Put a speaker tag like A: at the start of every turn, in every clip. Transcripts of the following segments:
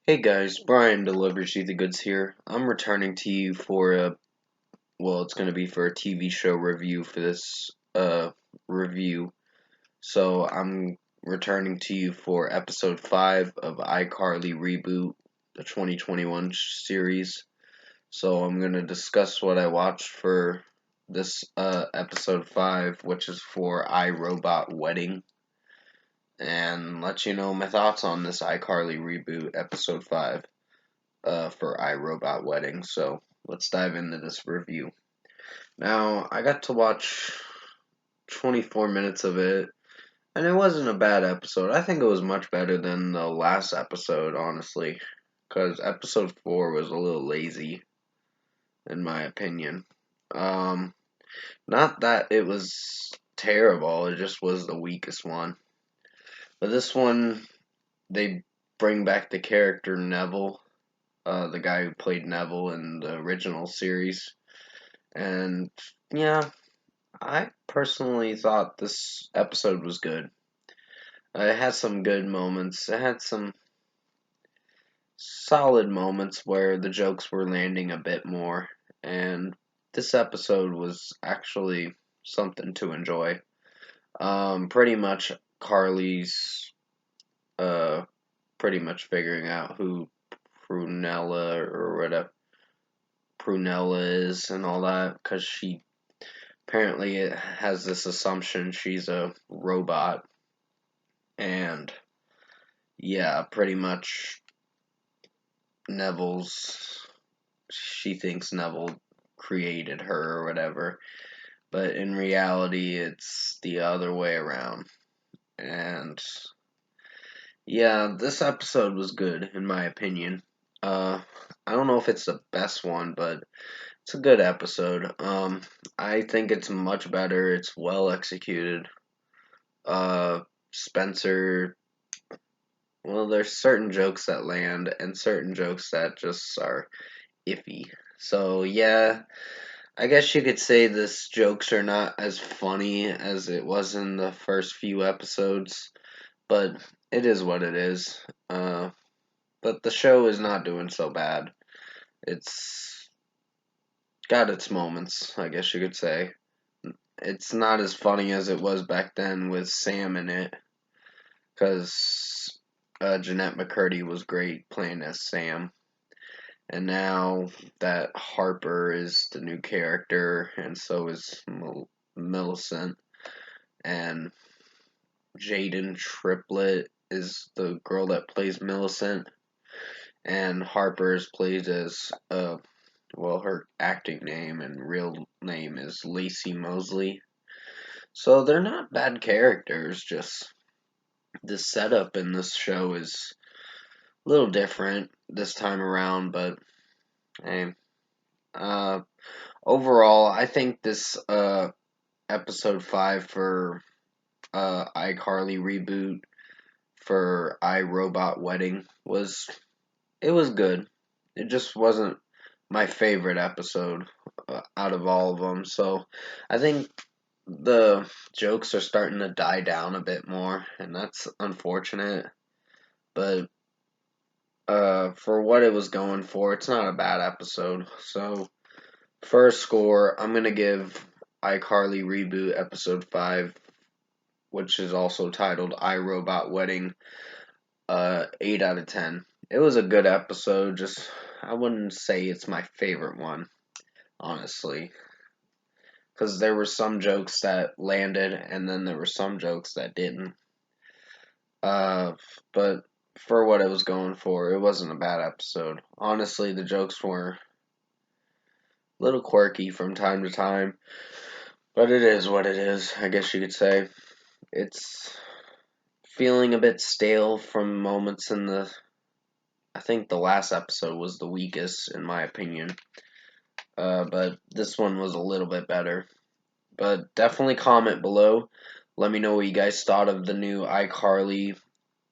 A: Hey guys, Brian delivers you the goods here. I'm returning to you for it's going to be for a TV show review for this review. So I'm returning to you for episode 5 of iCarly Reboot, the 2021 series. So I'm going to discuss what I watched for this episode 5, which is for iRobot Wedding, and let you know my thoughts on this iCarly Reboot episode 5. For iRobot Wedding. So let's dive into this review. Now, I got to watch 24 minutes of it, and it wasn't a bad episode. I think it was much better than the last episode, honestly, because episode 4 was a little lazy, in my opinion. Um, Not that it was terrible, it just was the weakest one. But this one, they bring back the character Neville, the guy who played Neville in the original series. And yeah, I personally thought this episode was good. It had some good moments. It had some solid moments where the jokes were landing a bit more. And this episode was actually something to enjoy. Pretty much Carly's uh pretty much figuring out who Prunella or whatever Prunella is and all that, because she apparently it has this assumption she's a robot, and yeah, pretty much Neville's she thinks Neville created her or whatever, but in reality it's the other way around. And yeah, this episode was good in my opinion. uh I don't know if it's the best one, but it's a good episode. I think it's much better. It's well executed. uh Spencer, well, there's certain jokes that land and certain jokes that just are iffy. So, yeah, I guess you could say this jokes are not as funny as it was in the first few episodes, but it is what it is. But the show is not doing so bad. It's got its moments, I guess you could say. It's not as funny as it was back then with Sam in it, because Jeanette McCurdy was great playing as Sam. And now that Harper is the new character, and so is Millicent, and Jaden Triplett is the girl that plays Millicent, and Harper is played as her acting name and real name is Lacey Mosley. So they're not bad characters. Just the setup in this show is a little different this time around, but hey, uh, overall, I think this episode 5 for iCarly Reboot for iRobot Wedding was good. It just wasn't my favorite episode out of all of them. So I think the jokes are starting to die down a bit more, and that's unfortunate. But for what it was going for, it's not a bad episode. So for a score, I'm gonna give iCarly Reboot episode 5, which is also titled iRobot Wedding, 8 out of 10. It was a good episode, just I wouldn't say it's my favorite one, honestly. Because there were some jokes that landed, and then there were some jokes that didn't. Uh, but for what it was going for, it wasn't a bad episode. Honestly, the jokes were a little quirky from time to time, but it is what it is, I guess you could say. It's feeling a bit stale from moments in the. I think the last episode was the weakest, in my opinion. But this one was a little bit better. But definitely comment below. Let me know what you guys thought of the new iCarly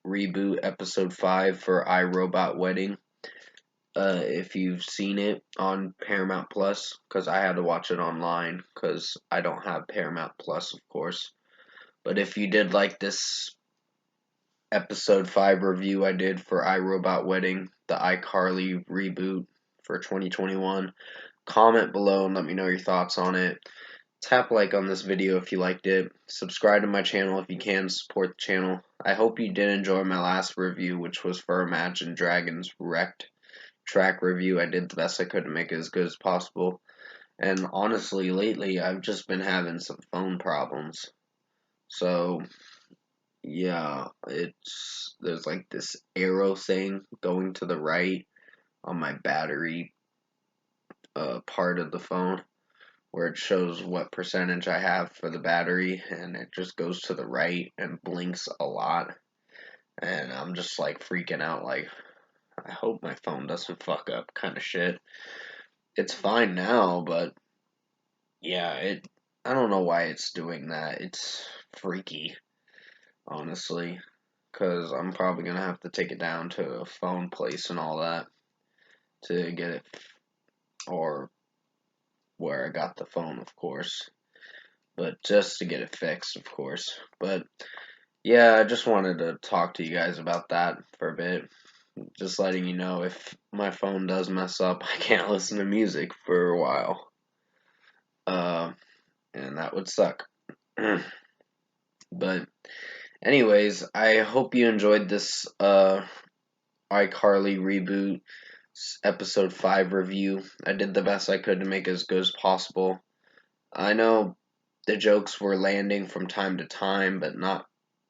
A: Reboot episode 5 for iRobot Wedding. If you've seen it on Paramount Plus, because I had to watch it online because I don't have Paramount Plus, of course. But if you did like this episode 5 review I did for iRobot Wedding, the iCarly reboot for 2021. Comment below and let me know your thoughts on it. Tap like on this video if you liked it. Subscribe to my channel if you can, support the channel. I hope you did enjoy my last review, which was for Imagine Dragons Wrecked track review. I did the best I could to make it as good as possible. And honestly, lately I've just been having some phone problems. So yeah, there's like this arrow thing going to the right on my battery part of the phone where it shows what percentage I have for the battery, and it just goes to the right and blinks a lot. And I'm just like freaking out, like, I hope my phone doesn't fuck up kind of shit. It's fine now, but yeah, I don't know why it's doing that. It's freaky, honestly, because I'm probably gonna have to take it down to a phone place and all that to get it, or where I got the phone, of course, but just to get it fixed, of course. But yeah, I just wanted to talk to you guys about that for a bit. Just letting you know if my phone does mess up, I can't listen to music for a while. And that would suck. But anyways, I hope you enjoyed this iCarly reboot episode 5 review. I did the best I could to make it as good as possible. I know the jokes were landing from time to time, but not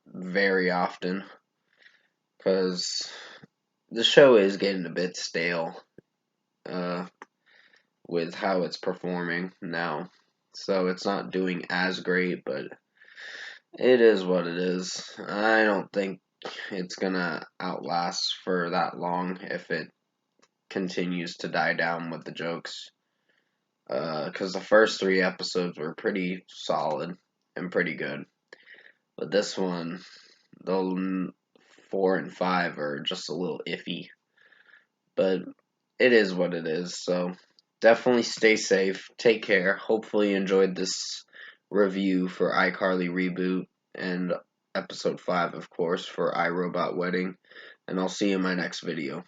A: very often, because the show is getting a bit stale uh, with how it's performing now. So it's not doing as great, but it is what it is. I don't think it's gonna outlast for that long if it continues to die down with the jokes. Because the first 3 episodes were pretty solid and pretty good. But this one, the 4 and 5 are just a little iffy. But it is what it is, so definitely stay safe, take care. Hopefully you enjoyed this review for iCarly Reboot and episode 5, of course, for iRobot Wedding. And I'll see you in my next video.